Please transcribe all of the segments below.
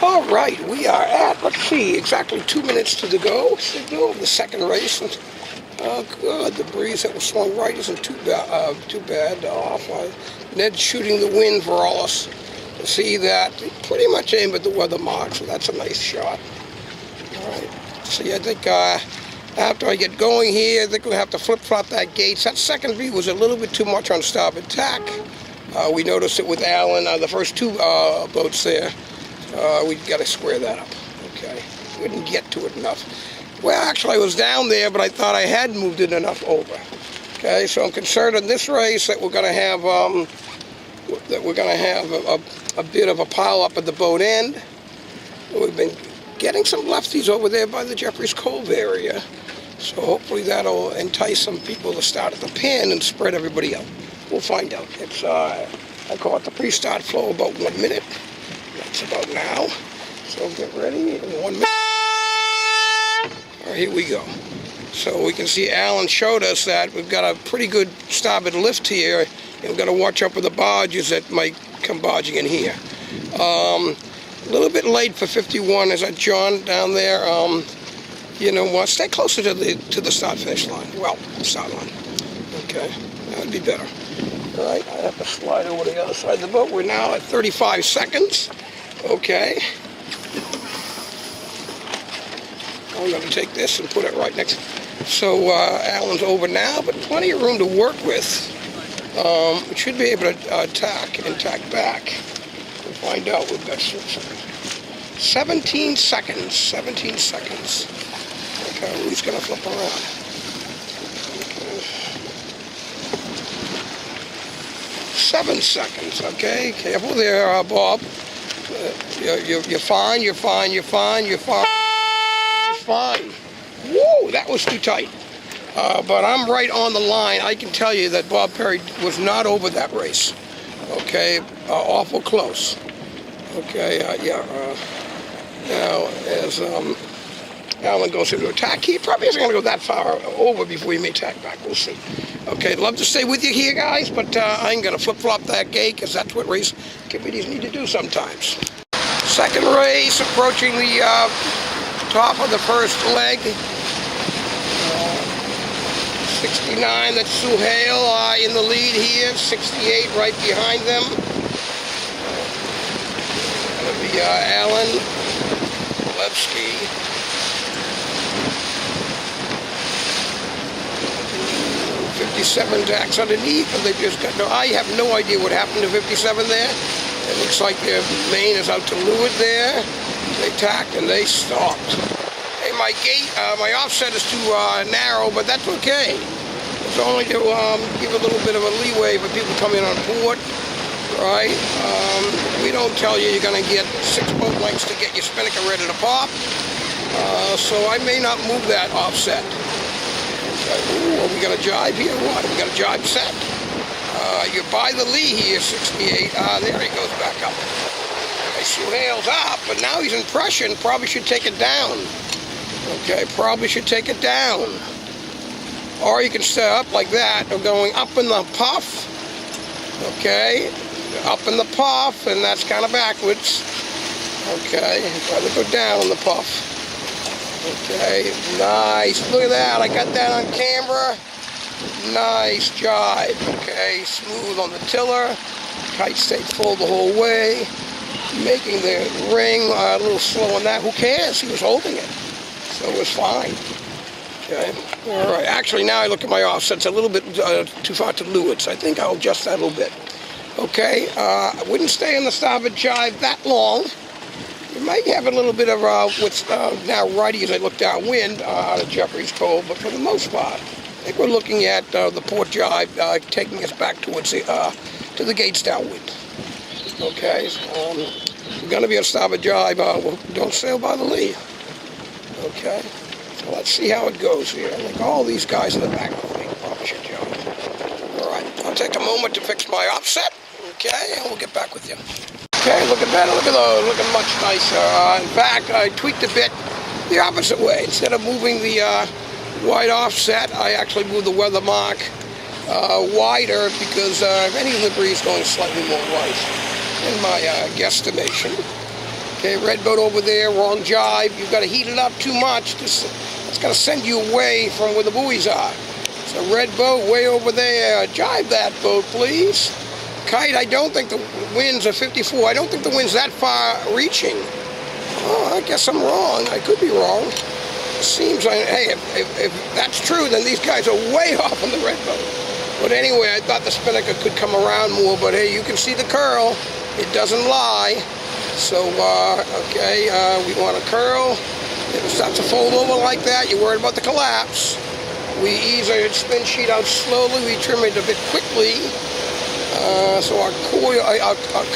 All right, we are at, let's see, exactly 2 minutes to the go. Signal of the second race. Oh, good. The breeze that was swung right isn't too bad. Off. Ned's shooting the wind for all us to see that. Pretty much aimed at the weather mark, so that's a nice shot. All right. See, I think after I get going here, I think we'll have to flip-flop that Gates. That second V was a little bit too much on starboard tack. We noticed it with Alan, the first two boats there. We've got to square that up. Okay. We didn't get to it enough. Well, actually, I was down there, but I thought I had moved it enough over. Okay, so I'm concerned in this race that we're going to have a bit of a pile up at the boat end. We've been getting some lefties over there by the Jeffries Cove area, so hopefully that'll entice some people to start at the pin and spread everybody out. We'll find out. It's I call it the pre-start flow, about 1 minute. That's about now. So get ready in 1 minute. All right, here we go. So we can see Alan showed us that we've got a pretty good starboard lift here, and we've got to watch out for the barges that might come barging in here. A little bit late for 51. Is that John down there? You know what? Stay closer to the start-finish line. Well, start line. Okay, that would be better. All right, I have to slide over to the other side of the boat. We're now at 35 seconds. Okay. I'm going to take this and put it right next. So Alan's over now, but plenty of room to work with. We should be able to tack back. We'll find out. We've got 17 seconds. 17 seconds. Okay, who's going to flip around? Okay. 7 seconds. Okay, careful there, Bob. You're fine. You're fine. You're fine. You're fine. Fine. Whoa, that was too tight. But I'm right on the line. I can tell you that Bob Perry was not over that race. Okay, awful close. Okay, now as Alan goes into attack, he probably isn't going to go that far over before he may tack back. We'll see. Okay, I'd love to stay with you here, guys, but I ain't going to flip-flop that gate because that's what race committees need to do sometimes. Second race, approaching the top of the first leg. 69, that's Sue Hale in the lead here. 68 right behind them. That'll be Alan Levski. 57 tacks underneath, and they've just got no. I have no idea what happened to 57 there. It looks like their main is out to leeward there. They tacked and they stopped. Hey, my gate, my offset is too narrow, but that's okay. It's only to give a little bit of a leeway for people coming on port, right? We don't tell you you're going to get 6 boat lengths to get your spinnaker ready to pop, so I may not move that offset. Ooh, are we going to jibe here? What? We got a jibe set. You're by the lee here, 68. There he goes back up. Sue Hale's up, but now he's in pressure and probably should take it down. Okay, probably should take it down. Or you can stay up like that, or going up in the puff. Okay, up in the puff, and that's kind of backwards. Okay, rather go down in the puff. Okay, nice. Look at that, I got that on camera. Nice jibe. Okay, smooth on the tiller. Kite stayed full the whole way. Making the ring a little slow on that. Who cares? He was holding it. So it was fine. Okay. All right. Actually, now I look at my offsets a little bit too far to leeward, so I think I'll adjust that a little bit. Okay. I wouldn't stay on the starboard jibe that long. You might have a little bit of what's now righty as I look downwind out of Jeffries Cove, but for the most part, I think we're looking at the port jibe taking us back towards the to the gates downwind. Okay, we're going to be on starboard jibe. Don't sail by the lee. Okay, so let's see how it goes here. I think all these guys in the back of the lee probably should jibe. All right, I'll take a moment to fix my offset. Okay, and we'll get back with you. Okay, looking better. Look at those. Looking much nicer. In fact, I tweaked a bit the opposite way. Instead of moving the wide offset, I actually moved the weather mark wider because if anything, the breeze is going slightly more right in my guesstimation. Okay, red boat over there, wrong jibe. You've got to heat it up too much. It's going to send you away from where the buoys are. So red boat way over there. Jibe that boat, please. Kite, I don't think the winds are 54. I don't think the wind's that far reaching. Oh, I guess I'm wrong. I could be wrong. It seems like, hey, if that's true, then these guys are way off on the red boat. But anyway, I thought the spinnaker could come around more, but hey, you can see the curl. It doesn't lie. So, okay, we want a curl. If it starts to fold over like that, you're worried about the collapse. We ease our spin sheet out slowly. We trim it a bit quickly. So our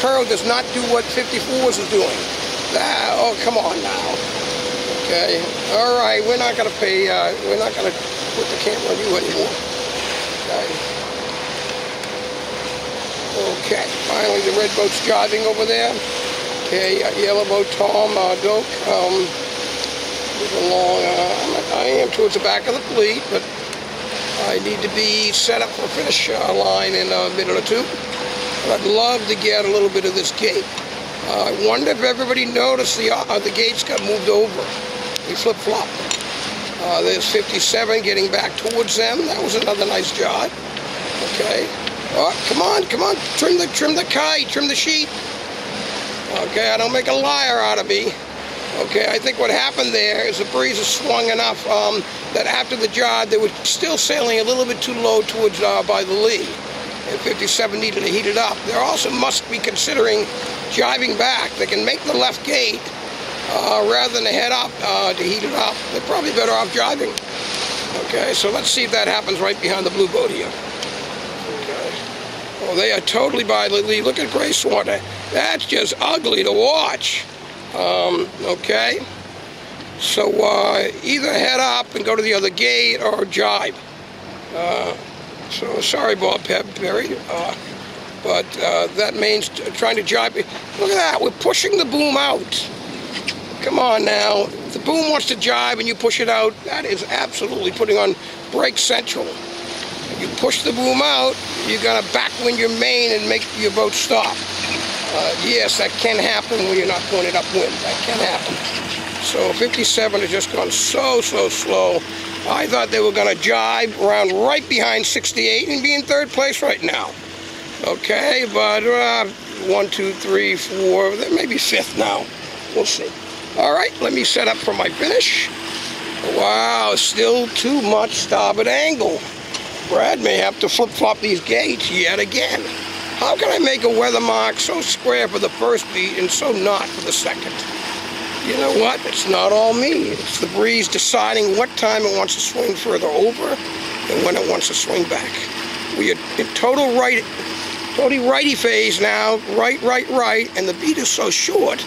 curl does not do what 54s is doing. Oh, come on now. Okay. All right. We're not going to pay. We're not going to put the camera on you anymore. Okay. Okay. Finally, the red boat's jiving over there. Okay. Yellow boat, Tom, Doak. Moving along. I am towards the back of the fleet, but I need to be set up for a finish line in a minute or two. But I'd love to get a little bit of this gate. I wonder if everybody noticed the gates got moved over. We flip-flopped. There's 57 getting back towards them. That was another nice job. Okay. Oh, come on. Trim the kite. Trim the sheet. Okay, I don't make a liar out of me. Okay, I think what happened there is the breeze has swung enough that after the job, they were still sailing a little bit too low towards by the lee. And 57 needed to heat it up. They also must be considering jiving back. They can make the left gate rather than head up to heat it up. They're probably better off jiving. Okay, so let's see if that happens right behind the blue boat here. Okay. Oh, they are totally by the lee. Look at Gracewater. That's just ugly to watch. Okay, so either head up and go to the other gate or jibe. So sorry, Bob Perry, but that means trying to jibe. Look at that, we're pushing the boom out. Come on now, if the boom wants to jibe and you push it out, that is absolutely putting on brake central. If you push the boom out, you're gonna backwind your main and make your boat stop. Yes, that can happen when you're not pointed upwind. That can happen. So 57 has just gone so slow. I thought they were going to jibe around right behind 68 and be in third place right now. Okay, but 1, 2, 3, 4, they may be fifth now. We'll see. All right, let me set up for my finish. Wow, still too much starboard angle. Brad may have to flip-flop these gates yet again. How can I make a weather mark so square for the first beat and so not for the second? You know what? It's not all me. It's the breeze deciding what time it wants to swing further over and when it wants to swing back. We are in totally righty phase now, right, and the beat is so short.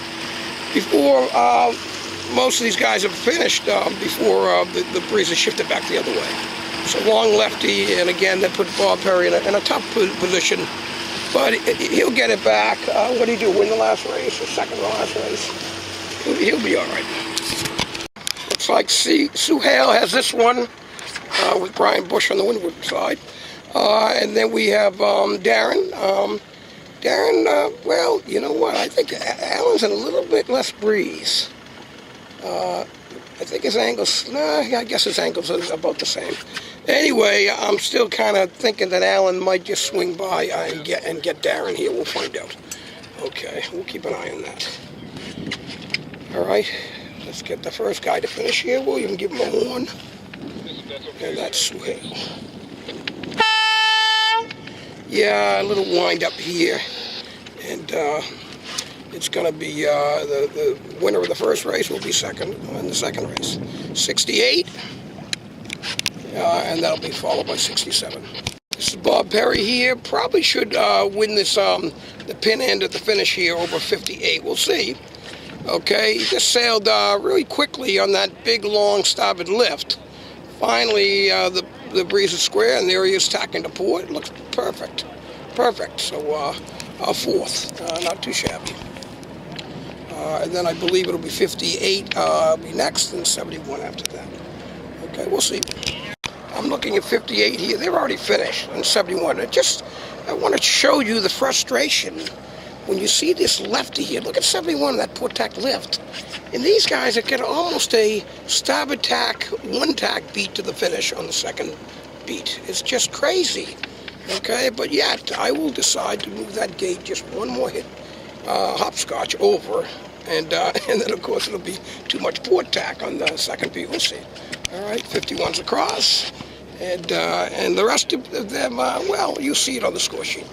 Before most of these guys have finished, before the breeze has shifted back the other way. So long lefty, and again, that put Bob Perry in a tough position. But he'll get it back. What did he do? Win the last race or second to last race? He'll be all right. Looks like Sue Hale has this one with Brian Bush on the windward side. And then we have Darren. Darren, well, you know what? I think Alan's in a little bit less breeze. I think his angles, I guess his angles are about the same. Anyway, I'm still kind of thinking that Alan might just swing by and get Darren here. We'll find out. Okay, we'll keep an eye on that. All right, let's get the first guy to finish here. We'll even give him a horn. And that's Swale. Yeah, a little wind up here. And it's going to be the winner of the first race will be second in the second race. 68. And that'll be followed by 67. This is Bob Perry here. Probably should win this the pin end at the finish here over 58. We'll see. Okay, he just sailed really quickly on that big long starboard lift. Finally, the breeze is square, and there he is tacking to port. It looks perfect. Perfect. So fourth, not too shabby. And then I believe it'll be 58 be next, and 71 after that. Okay, we'll see. I'm looking at 58 here. They're already finished, and 71. I want to show you the frustration when you see this lefty here, look at 71, that poor tack lift. And these guys are getting almost a starboard tack, one tack beat to the finish on the second beat. It's just crazy. Okay, but yet I will decide to move that gate just one more hit, hopscotch over, and then of course it'll be too much port tack on the second beat. We'll see. All right, 51's across, and the rest of them, well, you'll see it on the score sheet.